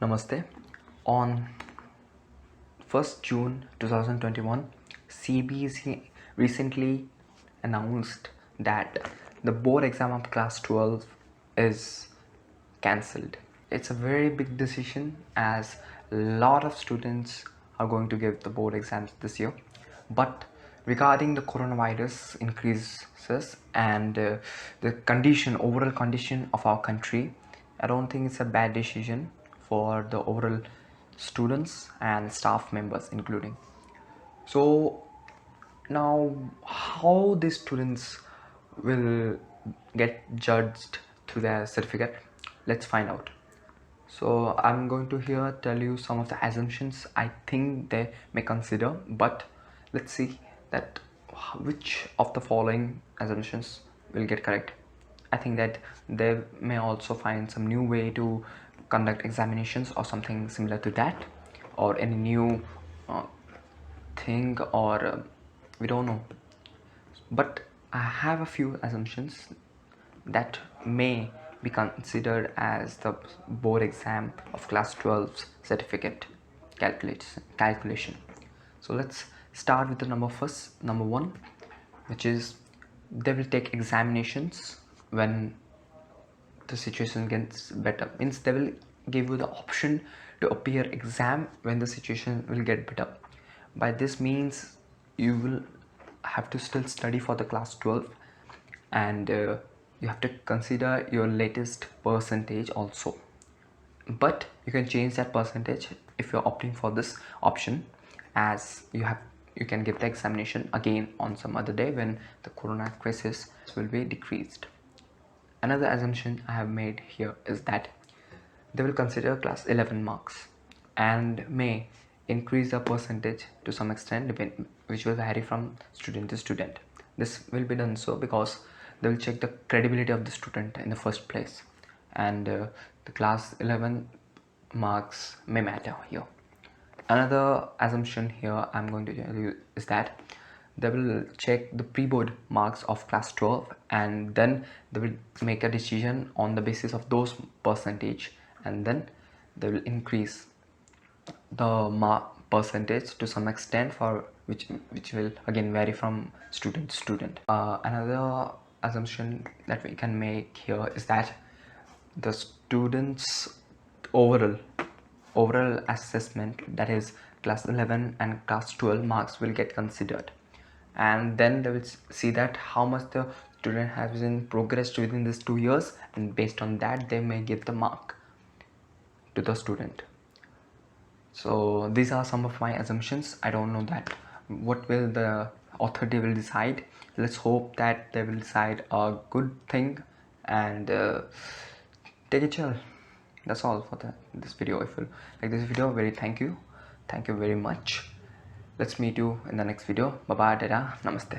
Namaste. On 1st June 2021, CBSE recently announced that the board exam of class 12 is cancelled. It's a very big decision as a lot of students are going to give the board exams this year. But regarding the coronavirus increases and the overall condition of our country, I don't think it's a bad decision for the overall students and staff members including. So now how these students will get judged through their certificate, let's find out. So I'm going to here tell you some of the assumptions I think they may consider, but let's see that which of the following assumptions will get correct. I think that they may also find some new way to conduct examinations or something similar to that, or any new thing, or we don't know. But I have a few assumptions that may be considered as the board exam of class 12's certificate calculation. So let's start with the number one, which is they will take examinations when the situation gets better. Means they will give you the option to appear exam when the situation will get better. By this means you will have to still study for the class 12, and you have to consider your latest percentage also, but you can change that percentage if you're opting for this option, as you can give the examination again on some other day when the corona crisis will be decreased. Another assumption I have made here is that they will consider class 11 marks and may increase the percentage to some extent, which will vary from student to student. This will be done so because they will check the credibility of the student in the first place, and the class 11 marks may matter here. Another assumption here I'm going to tell you is that they will check the pre-board marks of class 12, and then they will make a decision on the basis of those percentage, and then they will increase the mark percentage to some extent, for which will again vary from student to student. Another assumption that we can make here is that the students overall assessment, that is class 11 and class 12 marks, will get considered, and then they will see that how much the student has been progressed within these 2 years, and based on that they may give the mark to the student. So these are some of my assumptions. I don't know that what will the authority will decide. Let's hope that they will decide a good thing, and take it chill. That's all for this video. If you like this video, thank you very much. Let's meet you in the next video. Bye bye, dada, namaste.